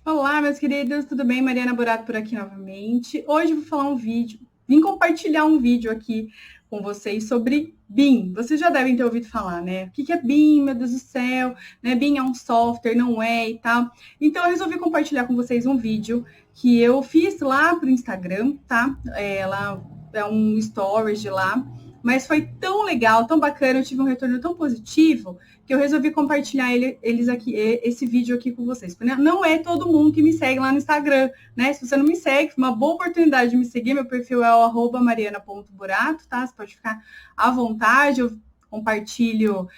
Olá, meus queridos, tudo bem? Mariana Burato por aqui novamente. Hoje eu vou falar vim compartilhar um vídeo aqui com vocês sobre BIM. Vocês já devem ter ouvido falar, né? O que é BIM, meu Deus do céu, né? BIM é um software, não é e tal. Então eu resolvi compartilhar com vocês um vídeo que eu fiz lá pro Instagram, tá? Lá é um stories de lá. Mas foi tão legal, tão bacana, eu tive um retorno tão positivo que eu resolvi compartilhar esse vídeo aqui com vocês. Não é todo mundo que me segue lá no Instagram, né? Se você não me segue, uma boa oportunidade de me seguir. Meu perfil é o @mariana.burato, tá? Você pode ficar à vontade, eu compartilho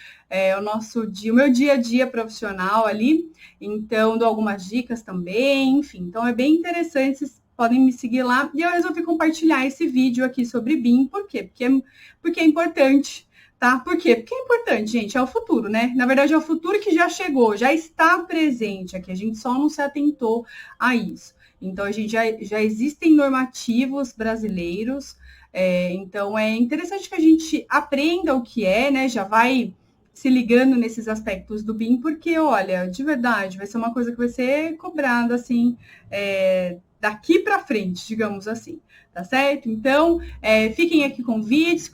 o meu dia a dia profissional ali, então dou algumas dicas também, enfim. Então é bem interessante, vocês podem me seguir lá. E eu resolvi compartilhar esse vídeo aqui sobre BIM, por quê? Porque é importante. Tá? Por quê? Porque é importante, gente, é o futuro, né? Na verdade, é o futuro que já chegou, já está presente aqui, a gente só não se atentou a isso. Então, já existem normativos brasileiros, então é interessante que a gente aprenda o que é, né? Já vai se ligando nesses aspectos do BIM, porque, olha, de verdade, vai ser uma coisa que vai ser cobrada, assim, daqui para frente, digamos assim, tá certo? Então, fiquem aqui com o vídeo.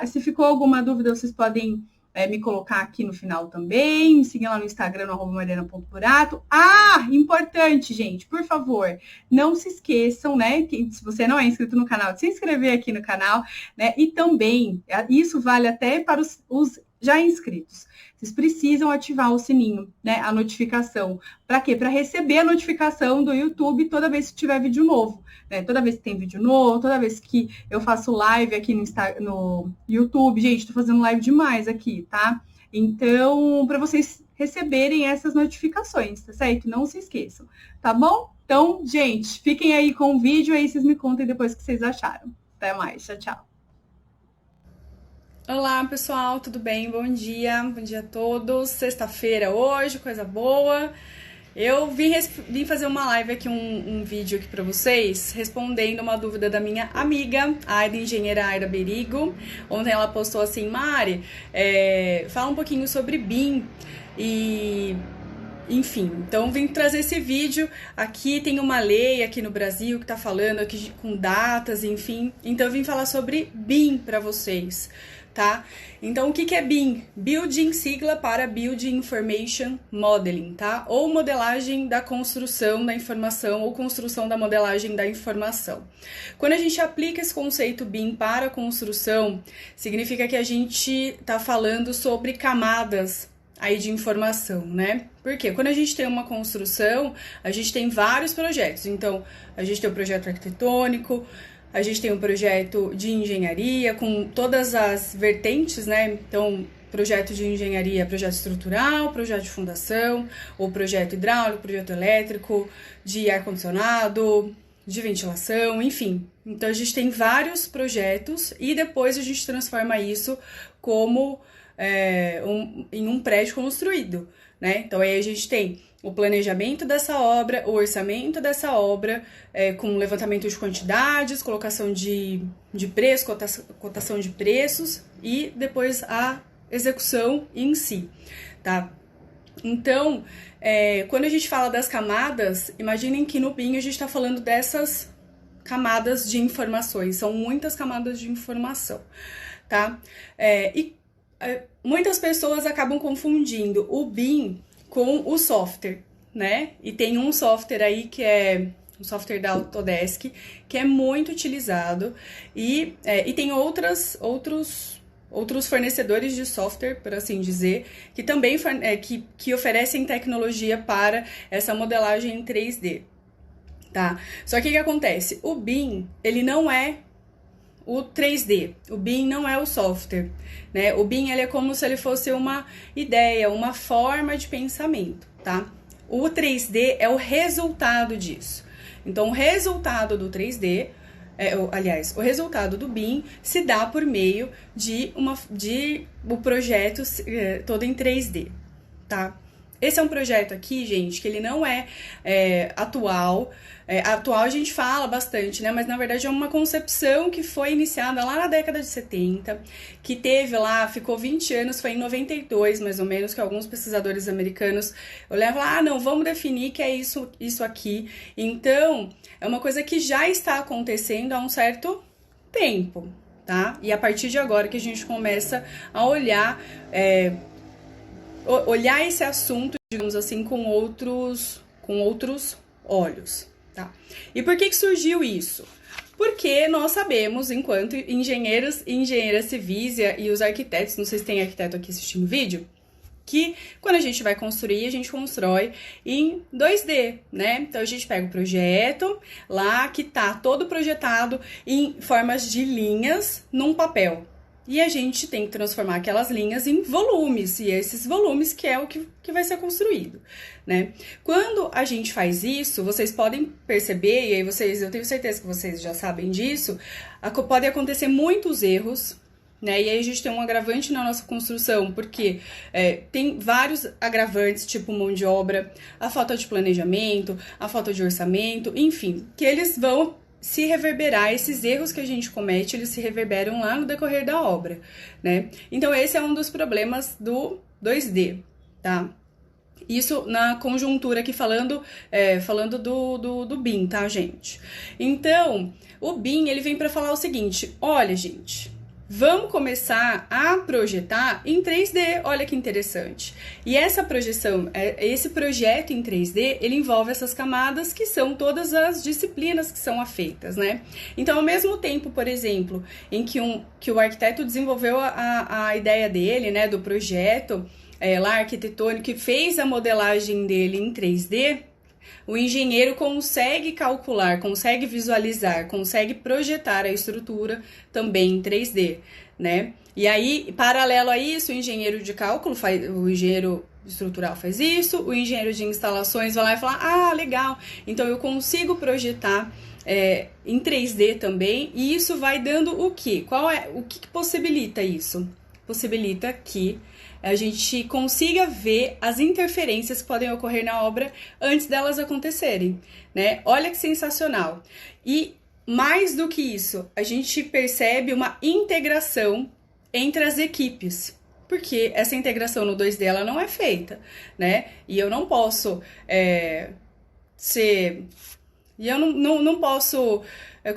Se ficou alguma dúvida, vocês podem me colocar aqui no final também. Me sigam lá no Instagram, no @mariana.burato. Ah, importante, gente, por favor, não se esqueçam, né? Que, se você não é inscrito no canal, de se inscrever aqui no canal, né? E também, isso vale até para os já inscritos. Vocês precisam ativar o sininho, né? A notificação. Para quê? Para receber a notificação do YouTube toda vez que tiver vídeo novo. Né? Toda vez que tem vídeo novo, toda vez que eu faço live aqui no YouTube. Gente, estou fazendo live demais aqui, tá? Então, para vocês receberem essas notificações, tá certo? Não se esqueçam, tá bom? Então, gente, fiquem aí com o vídeo, aí vocês me contem depois o que vocês acharam. Até mais, tchau, tchau. Olá pessoal, tudo bem? Bom dia a todos. Sexta-feira hoje, coisa boa. Eu vim fazer uma live aqui, um vídeo aqui para vocês, respondendo uma dúvida da minha amiga, a engenheira Aira Berigo. Ontem ela postou assim: Mari, fala um pouquinho sobre BIM e... Enfim, então vim trazer esse vídeo. Aqui tem uma lei aqui no Brasil que tá falando aqui com datas, enfim. Então eu vim falar sobre BIM para vocês, tá? Então o que é BIM? Building, sigla para Building Information Modeling, tá? Ou modelagem da construção da informação, ou construção da modelagem da informação. Quando a gente aplica esse conceito BIM para a construção, significa que a gente tá falando sobre camadas aí de informação, né? Porque quando a gente tem uma construção, a gente tem vários projetos. Então, a gente tem o projeto arquitetônico, a gente tem o projeto de engenharia com todas as vertentes, né? Então, projeto de engenharia, projeto estrutural, projeto de fundação, ou projeto hidráulico, projeto elétrico, de ar-condicionado, de ventilação, enfim. Então, a gente tem vários projetos e depois a gente transforma isso como em um prédio construído, né? Então aí a gente tem o planejamento dessa obra, o orçamento dessa obra, com levantamento de quantidades, colocação de preço, cotação de preços e depois a execução em si, tá? Então, quando a gente fala das camadas, imaginem que no BIM a gente está falando dessas camadas de informações, são muitas camadas de informação, tá? Muitas pessoas acabam confundindo o BIM com o software, né? E tem um software aí que é o software da Autodesk, que é muito utilizado, e tem outros fornecedores de software, por assim dizer, que também que oferecem tecnologia para essa modelagem em 3D, tá? Só que o que acontece? O BIM, ele não é o 3D, o BIM não é o software, né? O BIM ele é como se ele fosse uma ideia, uma forma de pensamento, tá? O 3D é o resultado disso. Então, o resultado do 3D, o resultado do BIM se dá por meio de o projeto todo em 3D, tá? Esse é um projeto aqui, gente, que ele não é atual. Atual a gente fala bastante, né? Mas na verdade é uma concepção que foi iniciada lá na década de 70, que teve lá, ficou 20 anos, foi em 92 mais ou menos, que alguns pesquisadores americanos olhavam lá, não, vamos definir que é isso aqui. Então, é uma coisa que já está acontecendo há um certo tempo, tá? E a partir de agora que a gente começa a olhar esse assunto, digamos assim, com outros olhos, tá? E por que surgiu isso? Porque nós sabemos, enquanto engenheiros e engenheiras civis e os arquitetos, não sei se tem arquiteto aqui assistindo o vídeo, que quando a gente vai construir, a gente constrói em 2D, né? Então a gente pega o projeto lá que tá todo projetado em formas de linhas num papel. E a gente tem que transformar aquelas linhas em volumes, e esses volumes que é o que vai ser construído, né? Quando a gente faz isso, vocês podem perceber, e aí eu tenho certeza que vocês já sabem disso, podem acontecer muitos erros, né? E aí a gente tem um agravante na nossa construção, porque tem vários agravantes, tipo mão de obra, a falta de planejamento, a falta de orçamento, enfim, que eles vão se reverberar, esses erros que a gente comete, eles se reverberam lá no decorrer da obra, né? Então, esse é um dos problemas do 2D, tá? Isso na conjuntura aqui falando do BIM, tá, gente? Então, o BIM, ele vem para falar o seguinte, olha, gente, vamos começar a projetar em 3D, olha que interessante. E essa projeção, esse projeto em 3D, ele envolve essas camadas que são todas as disciplinas que são afeitas, né? Então, ao mesmo tempo, por exemplo, em que o arquiteto desenvolveu a ideia dele, né, do projeto lá arquitetônico, que fez a modelagem dele em 3D, o engenheiro consegue calcular, consegue visualizar, consegue projetar a estrutura também em 3D, né? E aí, paralelo a isso, o engenheiro de cálculo o engenheiro estrutural faz isso, o engenheiro de instalações vai lá e fala, ah, legal, então eu consigo projetar em 3D também, e isso vai dando o quê? O que possibilita isso? Possibilita que a gente consiga ver as interferências que podem ocorrer na obra antes delas acontecerem, né? Olha que sensacional. E mais do que isso, a gente percebe uma integração entre as equipes, porque essa integração no 2D ela não é feita, né? E eu não posso não posso,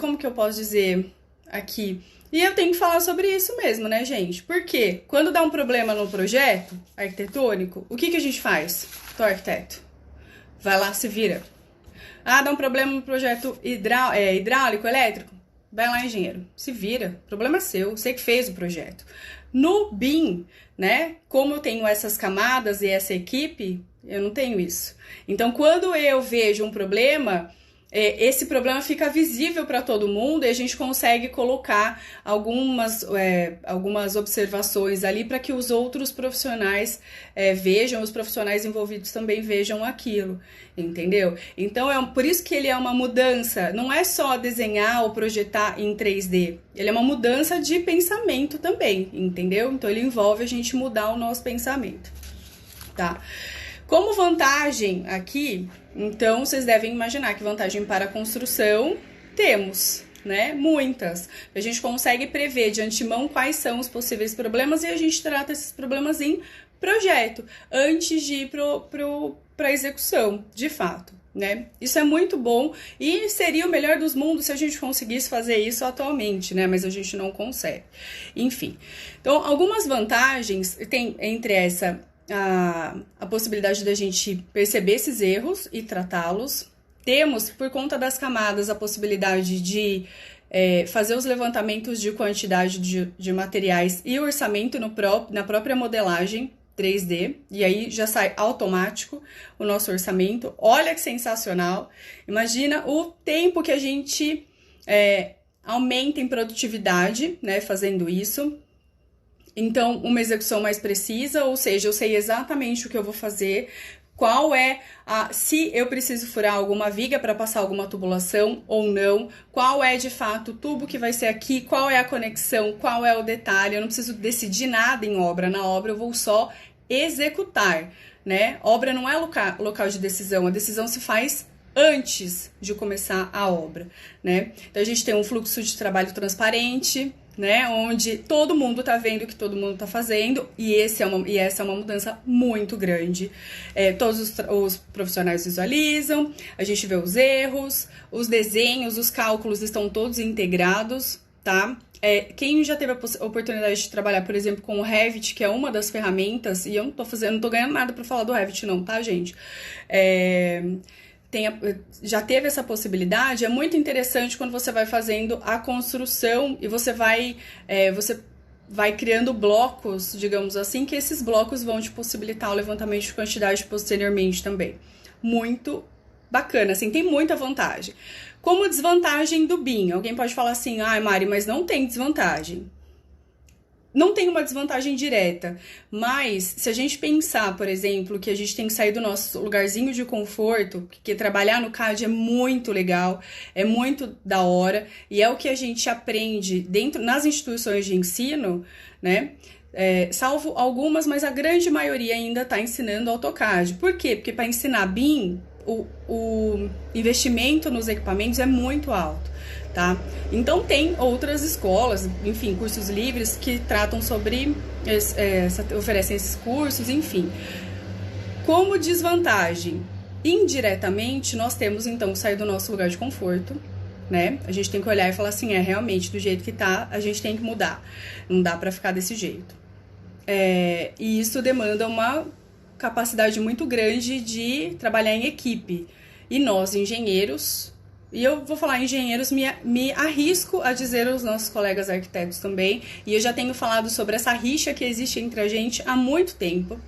como que eu posso dizer aqui? E eu tenho que falar sobre isso mesmo, né, gente? Porque quando dá um problema no projeto arquitetônico, o que a gente faz? Tô arquiteto. Vai lá, se vira. Ah, dá um problema no projeto hidráulico, elétrico? Vai lá, engenheiro. Se vira. O problema é seu. Você que fez o projeto. No BIM, né, como eu tenho essas camadas e essa equipe, eu não tenho isso. Então, quando eu vejo um problema, esse problema fica visível para todo mundo e a gente consegue colocar algumas observações ali para que os outros profissionais vejam, os profissionais envolvidos também vejam aquilo, entendeu? Então, por isso que ele é uma mudança, não é só desenhar ou projetar em 3D, ele é uma mudança de pensamento também, entendeu? Então, ele envolve a gente mudar o nosso pensamento, tá? Como vantagem aqui, então, vocês devem imaginar que vantagem para a construção temos, né? Muitas. A gente consegue prever de antemão quais são os possíveis problemas e a gente trata esses problemas em projeto, antes de ir para a execução, de fato, né? Isso é muito bom e seria o melhor dos mundos se a gente conseguisse fazer isso atualmente, né? Mas a gente não consegue. Enfim, então, algumas vantagens tem entre essa... A possibilidade da gente perceber esses erros e tratá-los. Temos, por conta das camadas, a possibilidade de fazer os levantamentos de quantidade de materiais e orçamento na própria modelagem 3D, e aí já sai automático o nosso orçamento. Olha que sensacional! Imagina o tempo que a gente aumenta em produtividade, né, fazendo isso. Então, uma execução mais precisa, ou seja, eu sei exatamente o que eu vou fazer, se eu preciso furar alguma viga para passar alguma tubulação ou não, qual é de fato o tubo que vai ser aqui, qual é a conexão, qual é o detalhe, eu não preciso decidir nada em obra, na obra eu vou só executar, né? Obra não é local de decisão, a decisão se faz antes de começar a obra, né? Então a gente tem um fluxo de trabalho transparente, né? Onde todo mundo tá vendo o que todo mundo tá fazendo, e essa é uma mudança muito grande. Todos os profissionais visualizam, a gente vê os erros, os desenhos, os cálculos estão todos integrados, tá? Quem já teve a oportunidade de trabalhar, por exemplo, com o Revit, que é uma das ferramentas, e eu não tô ganhando nada para falar do Revit não, tá, gente? Já teve essa possibilidade, é muito interessante quando você vai fazendo a construção e você vai criando blocos, digamos assim, que esses blocos vão te possibilitar o levantamento de quantidade posteriormente também. Muito bacana, assim, tem muita vantagem. Como desvantagem do BIM, alguém pode falar assim, Mari, mas não tem desvantagem. Não tem uma desvantagem direta, mas se a gente pensar, por exemplo, que a gente tem que sair do nosso lugarzinho de conforto, porque trabalhar no CAD é muito legal, é muito da hora, e é o que a gente aprende nas instituições de ensino, né? Salvo algumas, mas a grande maioria ainda está ensinando AutoCAD. Por quê? Porque para ensinar BIM, o investimento nos equipamentos é muito alto. Tá? Então tem outras escolas, enfim, cursos livres que tratam sobre, oferecem esses cursos, enfim. Como desvantagem, indiretamente, nós temos então que sair do nosso lugar de conforto, né? A gente tem que olhar e falar assim, realmente, do jeito que tá, a gente tem que mudar. Não dá pra ficar desse jeito. E isso demanda uma capacidade muito grande de trabalhar em equipe. E nós, engenheiros... E eu vou falar engenheiros, me arrisco a dizer aos nossos colegas arquitetos também, e eu já tenho falado sobre essa rixa que existe entre a gente há muito tempo,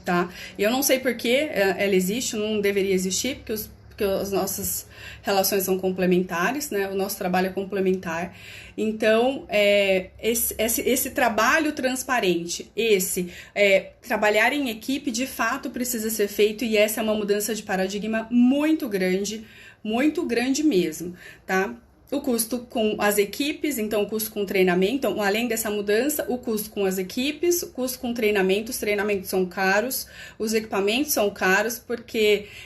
tá? E eu não sei por que ela existe, não deveria existir, porque as nossas relações são complementares, né? O nosso trabalho é complementar. Então, esse trabalho transparente, trabalhar em equipe, de fato, precisa ser feito, e essa é uma mudança de paradigma muito grande mesmo, tá? O custo com as equipes, então o custo com treinamento, então, além dessa mudança, o custo com as equipes, o custo com treinamento, os treinamentos são caros, os equipamentos são caros,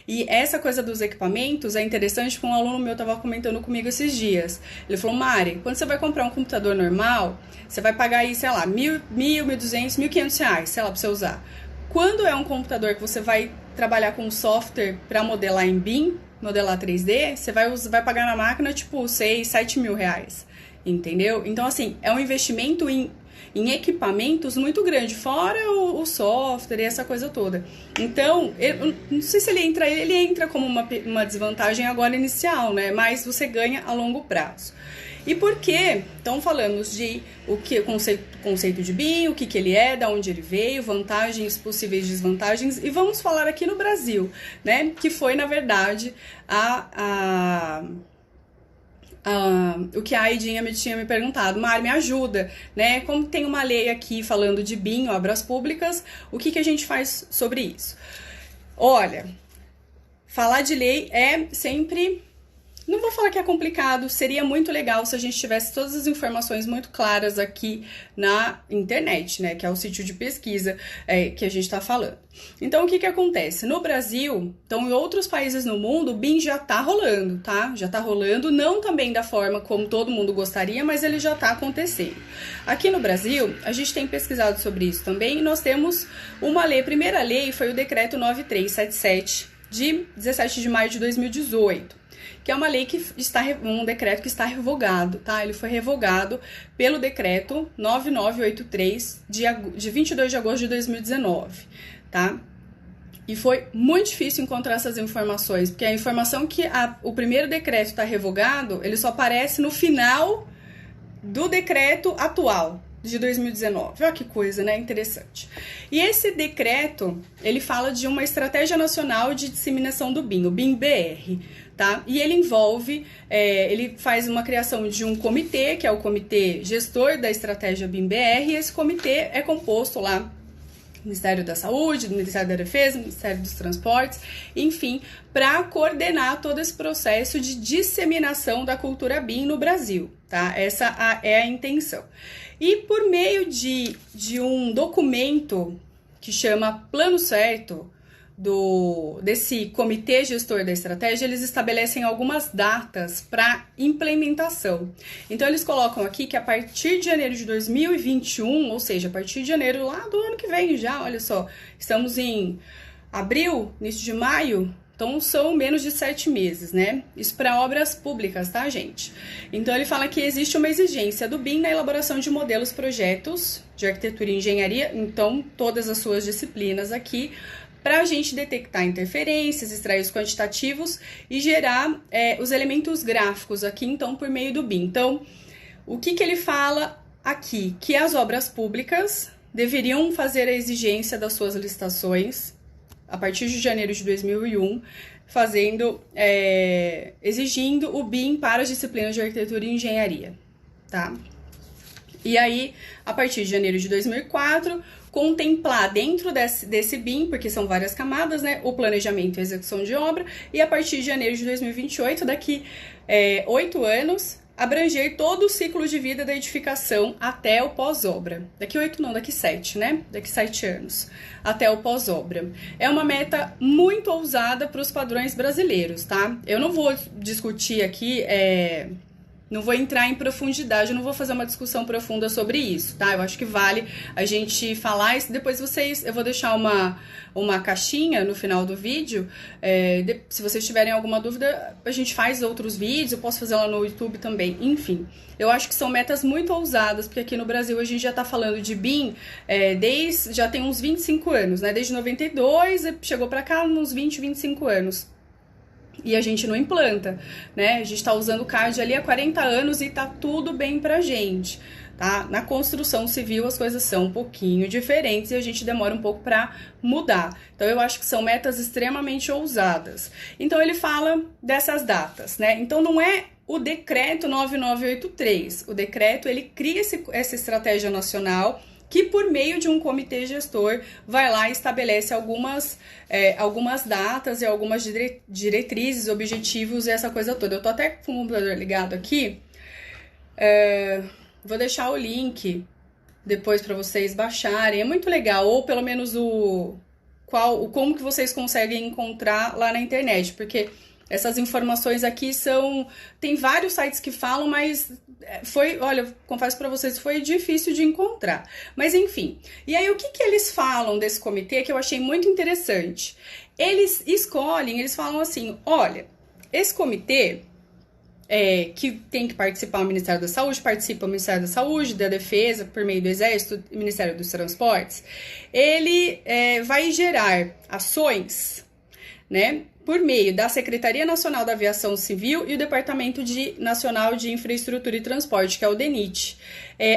e essa coisa dos equipamentos é interessante, porque um aluno meu estava comentando comigo esses dias. Ele falou, Mari, quando você vai comprar um computador normal, você vai pagar aí, sei lá, R$1.000, R$1.200, R$1.500, sei lá, para você usar. Quando é um computador que você vai trabalhar com software para modelar em BIM, modelar 3D, você vai pagar na máquina tipo 6, 7 mil reais, entendeu? Então, assim, é um investimento em equipamentos muito grande, fora o software e essa coisa toda. Então, eu não sei se ele entra como uma desvantagem agora inicial, né? Mas você ganha a longo prazo. E por quê? Então falamos de o conceito de BIM, o que ele é, da onde ele veio, vantagens, possíveis desvantagens, e vamos falar aqui no Brasil, né? Que foi, na verdade, o que a Aidinha tinha me perguntado. Mari, me ajuda, né? Como tem uma lei aqui falando de BIM, obras públicas, o que a gente faz sobre isso? Olha, falar de lei é sempre... Não vou falar que é complicado, seria muito legal se a gente tivesse todas as informações muito claras aqui na internet, né, que é o sítio de pesquisa que a gente está falando. Então, o que acontece? No Brasil, então em outros países no mundo, o BIM já está rolando, tá? Já está rolando, não também da forma como todo mundo gostaria, mas ele já está acontecendo. Aqui no Brasil, a gente tem pesquisado sobre isso também, e nós temos uma lei, a primeira lei foi o Decreto 9377, de 17 de maio de 2018. Que é uma lei um decreto que está revogado, tá? Ele foi revogado pelo decreto 9983 de 22 de agosto de 2019, tá? E foi muito difícil encontrar essas informações, porque a informação que o primeiro decreto está revogado, ele só aparece no final do decreto atual, de 2019. Olha que coisa, né? Interessante. E esse decreto, ele fala de uma estratégia nacional de disseminação do BIM, o BIM-BR, tá? E ele envolve, ele faz uma criação de um comitê, que é o comitê gestor da estratégia BIM-BR, e esse comitê é composto lá do Ministério da Saúde, do Ministério da Defesa, do Ministério dos Transportes, enfim, para coordenar todo esse processo de disseminação da cultura BIM no Brasil, tá? Essa é a intenção. E por meio de um documento que chama Plano Certo, desse comitê gestor da estratégia, eles estabelecem algumas datas para implementação. Então, eles colocam aqui que a partir de janeiro de 2021, ou seja, a partir de janeiro lá do ano que vem já, olha só, estamos em abril, início de maio, então são menos de 7 meses, né? Isso para obras públicas, tá, gente? Então, ele fala que existe uma exigência do BIM na elaboração de modelos, projetos de arquitetura e engenharia, então todas as suas disciplinas aqui, para a gente detectar interferências, extrair os quantitativos e gerar os elementos gráficos aqui, então, por meio do BIM. Então, o que ele fala aqui? Que as obras públicas deveriam fazer a exigência das suas licitações a partir de janeiro de 2001, exigindo o BIM para as disciplinas de arquitetura e engenharia, tá? E aí, a partir de janeiro de 2004, contemplar dentro desse BIM, porque são várias camadas, né, o planejamento e execução de obra, e a partir de janeiro de 2028, daqui 8 anos, abranger todo o ciclo de vida da edificação até o pós-obra. Daqui 8 não, daqui 7, né? Daqui 7 anos, até o pós-obra. É uma meta muito ousada para os padrões brasileiros, tá? Eu não vou discutir aqui... Não vou entrar em profundidade, eu não vou fazer uma discussão profunda sobre isso, tá? Eu acho que vale a gente falar isso. Depois eu vou deixar uma caixinha no final do vídeo. Se vocês tiverem alguma dúvida, a gente faz outros vídeos, eu posso fazer lá no YouTube também. Enfim, eu acho que são metas muito ousadas, porque aqui no Brasil a gente já tá falando de BIM já tem uns 25 anos, né? Desde 92, chegou pra cá uns 20, 25 anos. E a gente não implanta, né? A gente tá usando o CAD ali há 40 anos e tá tudo bem pra gente, tá? Na construção civil as coisas são um pouquinho diferentes e a gente demora um pouco pra mudar. Então eu acho que são metas extremamente ousadas. Então ele fala dessas datas, né? Então não é o decreto 9983. O decreto, ele cria essa estratégia nacional que por meio de um comitê gestor vai lá e estabelece algumas datas e algumas diretrizes, objetivos e essa coisa toda. Eu tô até com o computador ligado aqui, vou deixar o link depois para vocês baixarem, é muito legal, ou pelo menos como que vocês conseguem encontrar lá na internet, porque essas informações aqui tem vários sites que falam, mas olha, confesso para vocês, foi difícil de encontrar. Mas enfim, e aí o que eles falam desse comitê que eu achei muito interessante? Eles falam assim, olha, esse comitê que tem que participar o Ministério da Saúde, participa o Ministério da Saúde, da Defesa, por meio do Exército, e Ministério dos Transportes, ele vai gerar ações, né, por meio da Secretaria Nacional da Aviação Civil e o Departamento Nacional de Infraestrutura e Transporte, que é o DENIT.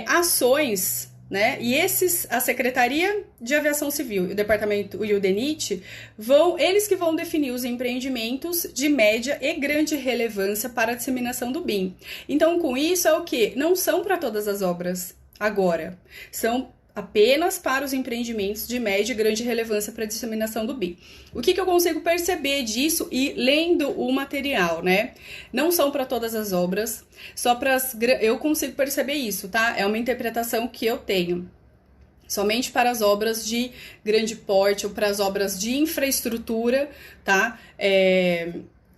Ações, né? E a Secretaria de Aviação Civil e o Departamento e o DENIT eles que vão definir os empreendimentos de média e grande relevância para a disseminação do BIM. Então, com isso é o quê? Não são para todas as obras agora, são apenas para os empreendimentos de média e grande relevância para a disseminação do BIM. O que eu consigo perceber disso e lendo o material, né? Não são para todas as obras, eu consigo perceber isso, tá? É uma interpretação que eu tenho. Somente para as obras de grande porte ou para as obras de infraestrutura, tá?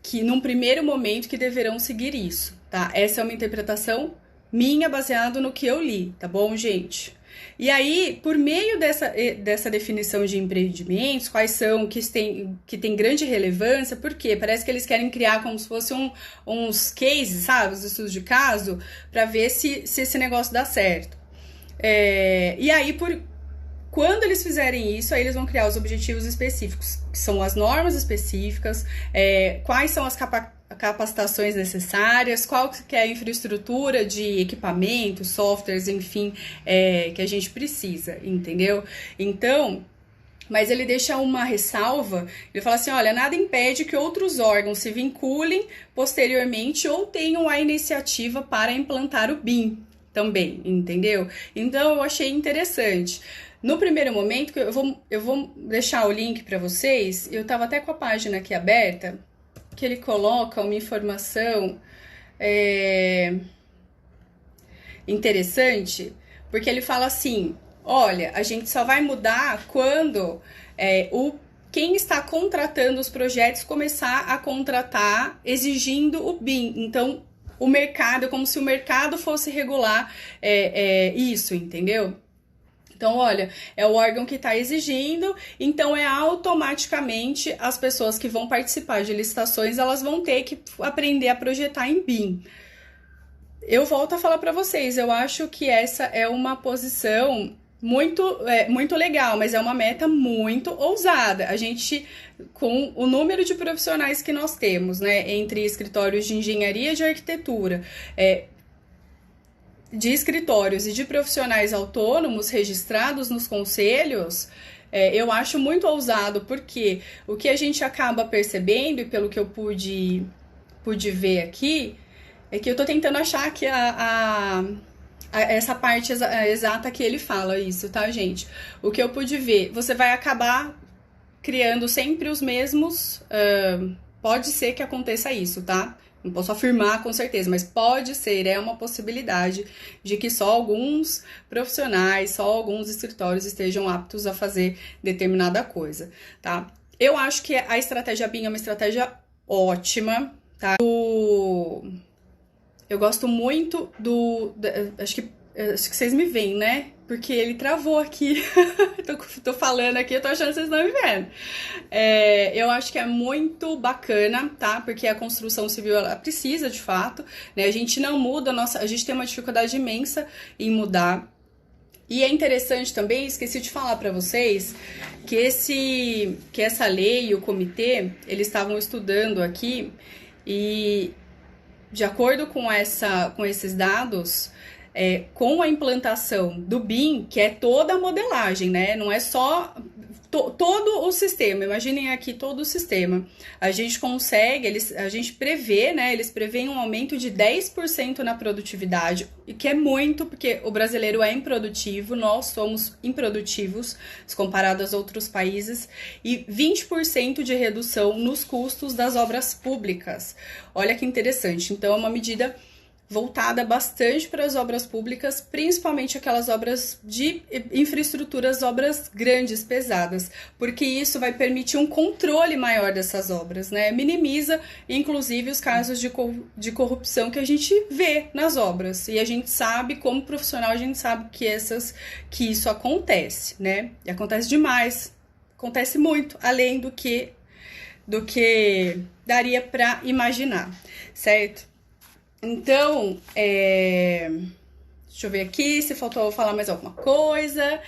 Que num primeiro momento que deverão seguir isso, tá? Essa é uma interpretação minha baseada no que eu li, tá bom, gente? E aí, por meio dessa definição de empreendimentos, quais são que tem grande relevância, porque parece que eles querem criar como se fosse uns cases, sabe, os estudos de caso, para ver se esse negócio dá certo. E aí, quando eles fizerem isso, aí eles vão criar os objetivos específicos, que são as normas específicas, quais são as capacitações necessárias, qual que é a infraestrutura de equipamentos, softwares, enfim, que a gente precisa, entendeu? Então, mas ele deixa uma ressalva, ele fala assim, olha, nada impede que outros órgãos se vinculem posteriormente ou tenham a iniciativa para implantar o BIM também, entendeu? Então, eu achei interessante. No primeiro momento, eu vou deixar o link para vocês, eu estava até com a página aqui aberta, que ele coloca uma informação interessante, porque ele fala assim, olha, a gente só vai mudar quando quem está contratando os projetos começar a contratar exigindo o BIM. Então, o mercado, como se o mercado fosse regular isso, entendeu? Então, olha, é o órgão que está exigindo, então automaticamente as pessoas que vão participar de licitações, elas vão ter que aprender a projetar em BIM. Eu volto a falar para vocês, eu acho que essa é uma posição muito legal, mas é uma meta muito ousada. A gente, com o número de profissionais que nós temos, né, entre escritórios de engenharia e de arquitetura, de escritórios e de profissionais autônomos registrados nos conselhos, eu acho muito ousado, porque o que a gente acaba percebendo, e pelo que eu pude ver aqui, é que eu tô tentando achar aqui essa parte exata que ele fala isso, tá, gente? O que eu pude ver, você vai acabar criando sempre os mesmos, pode ser que aconteça isso, tá? Não posso afirmar com certeza, mas pode ser, é uma possibilidade de que só alguns profissionais, só alguns escritórios estejam aptos a fazer determinada coisa, tá? Eu acho que a estratégia BIM é uma estratégia ótima, tá? Eu gosto muito acho que vocês me veem, né? Porque ele travou aqui. tô falando aqui, eu tô achando que vocês não me vendo. Eu acho que é muito bacana, tá? Porque a construção civil, ela precisa, de fato, né? A gente não muda, a gente tem uma dificuldade imensa em mudar. E é interessante também, esqueci de falar para vocês, que essa lei e o comitê, eles estavam estudando aqui e, de acordo com esses dados, com a implantação do BIM, que é toda a modelagem, né? Não é só todo o sistema, imaginem aqui todo o sistema. A gente consegue, a gente prevê, né? Eles preveem um aumento de 10% na produtividade, e que é muito, porque o brasileiro é improdutivo, nós somos improdutivos, comparado aos outros países, e 20% de redução nos custos das obras públicas. Olha que interessante, então é uma medida voltada bastante para as obras públicas, principalmente aquelas obras de infraestruturas, obras grandes, pesadas, porque isso vai permitir um controle maior dessas obras, né? Minimiza, inclusive, os casos de corrupção que a gente vê nas obras, e a gente sabe, como profissional, a gente sabe que isso acontece, né? E acontece demais, acontece muito, além do que daria para imaginar, certo? Então, deixa eu ver aqui se faltou falar mais alguma coisa.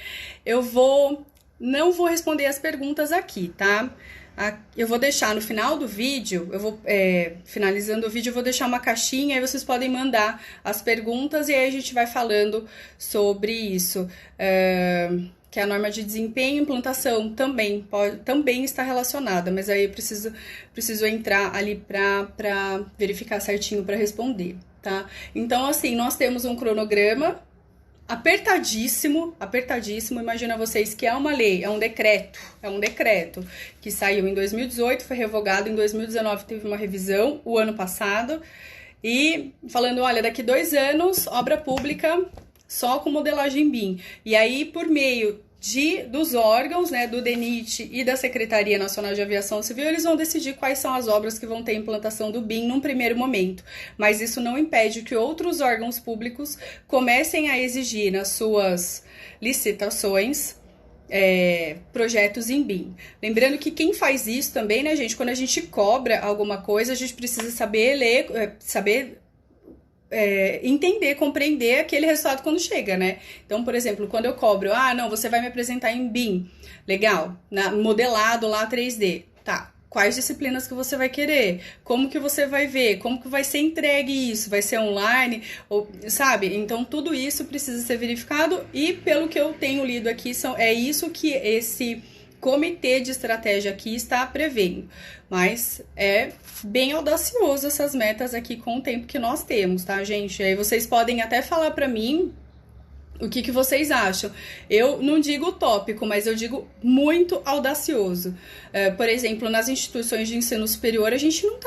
Não vou responder as perguntas aqui, tá? Eu vou deixar no final do vídeo, finalizando o vídeo, eu vou deixar uma caixinha, aí vocês podem mandar as perguntas e aí a gente vai falando sobre isso. Que a norma de desempenho e implantação também está relacionada, mas aí eu preciso entrar ali para verificar certinho para responder, tá? Então, assim, nós temos um cronograma apertadíssimo, imagina vocês que é uma lei, é um decreto que saiu em 2018, foi revogado em 2019, teve uma revisão o ano passado, e falando, olha, daqui 2 anos, obra pública só com modelagem BIM. E aí, por meio dos órgãos, né, do DENIT e da Secretaria Nacional de Aviação Civil, eles vão decidir quais são as obras que vão ter implantação do BIM num primeiro momento. Mas isso não impede que outros órgãos públicos comecem a exigir nas suas licitações projetos em BIM. Lembrando que quem faz isso também, né, gente, quando a gente cobra alguma coisa, a gente precisa saber ler, entender, compreender aquele resultado quando chega, né? Então, por exemplo, quando eu cobro, não, você vai me apresentar em BIM, legal, modelado lá 3D, tá? Quais disciplinas que você vai querer? Como que você vai ver? Como que vai ser entregue isso? Vai ser online? Sabe? Então, tudo isso precisa ser verificado e, pelo que eu tenho lido aqui, é isso que esse comitê de estratégia aqui está prevendo, mas é bem audacioso essas metas aqui com o tempo que nós temos, tá, gente? Aí vocês podem até falar para mim o que vocês acham. Eu não digo utópico, mas eu digo muito audacioso. Por exemplo, nas instituições de ensino superior, a gente não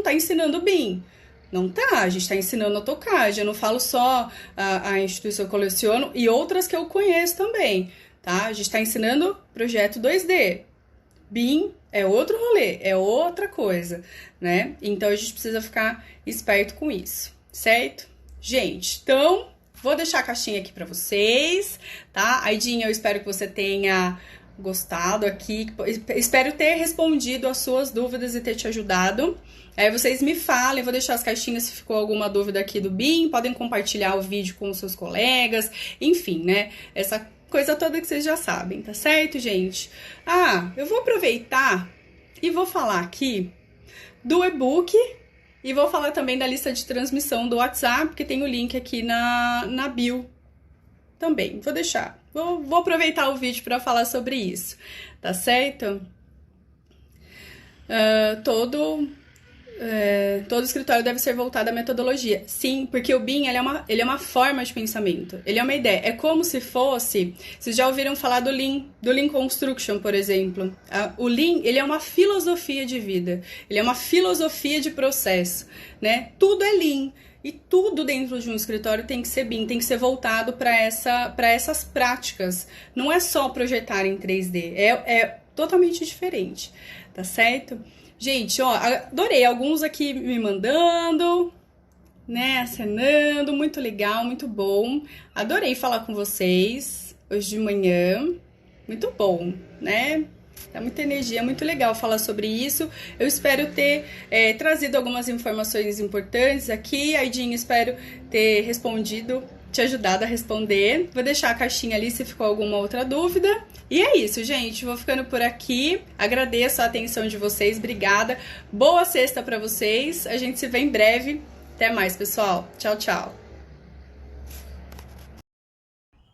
tá ensinando BIM, Não tá, a gente está ensinando AutoCAD. Eu não falo só a instituição que eu coleciono e outras que eu conheço também, tá? A gente está ensinando projeto 2D. BIM é outro rolê, é outra coisa, né? Então a gente precisa ficar esperto com isso, certo? Gente, então vou deixar a caixinha aqui para vocês, tá? Aidinha, eu espero que você tenha gostado aqui, espero ter respondido as suas dúvidas e ter te ajudado. Aí vocês me falem, vou deixar as caixinhas se ficou alguma dúvida aqui do BIM, podem compartilhar o vídeo com os seus colegas, enfim, né? Essa coisa toda que vocês já sabem, tá certo, gente? Eu vou aproveitar e vou falar aqui do e-book e vou falar também da lista de transmissão do WhatsApp, que tem o link aqui na bio também. Vou deixar. Vou aproveitar o vídeo para falar sobre isso, tá certo? Todo escritório deve ser voltado à metodologia. Sim, porque o BIM ele é uma forma de pensamento, ele é uma ideia. É como se fosse... Vocês já ouviram falar do Lean Construction, por exemplo. O Lean, ele é uma filosofia de vida, ele é uma filosofia de processo, né? Tudo é Lean. E tudo dentro de um escritório tem que ser BIM, tem que ser voltado para essas práticas. Não é só projetar em 3D, é totalmente diferente, tá certo? Gente, ó, adorei alguns aqui me mandando, né, acenando, muito legal, muito bom. Adorei falar com vocês hoje de manhã, muito bom, né? Dá muita energia, muito legal falar sobre isso. Eu espero ter trazido algumas informações importantes aqui. Aidinha, espero ter respondido, te ajudado a responder. Vou deixar a caixinha ali se ficou alguma outra dúvida. E é isso, gente. Vou ficando por aqui. Agradeço a atenção de vocês. Obrigada. Boa sexta para vocês. A gente se vê em breve. Até mais, pessoal. Tchau, tchau.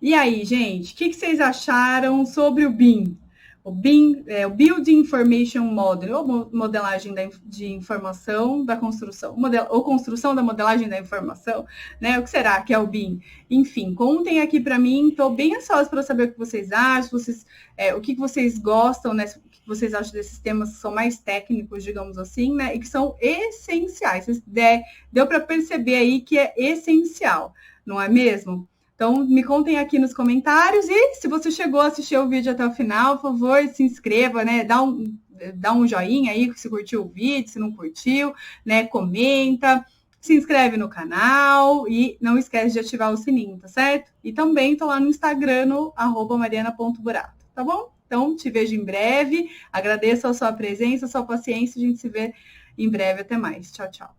E aí, gente? O que vocês acharam sobre o BIM? O BIM é o Building Information Model, ou modelagem de informação da construção, ou construção da modelagem da informação, né? O que será que é o BIM? Enfim, contem aqui para mim, estou bem ansiosa para saber o que vocês acham, o que vocês gostam, né? O que vocês acham desses temas que são mais técnicos, digamos assim, né? E que são essenciais. Deu para perceber aí que é essencial, não é mesmo? Então, me contem aqui nos comentários e se você chegou a assistir o vídeo até o final, por favor, se inscreva, né? Dá um joinha aí se curtiu o vídeo, se não curtiu, né? Comenta, se inscreve no canal e não esquece de ativar o sininho, tá certo? E também tô lá no Instagram, no @mariana.burato, tá bom? Então, te vejo em breve, agradeço a sua presença, a sua paciência, a gente se vê em breve, até mais. Tchau, tchau.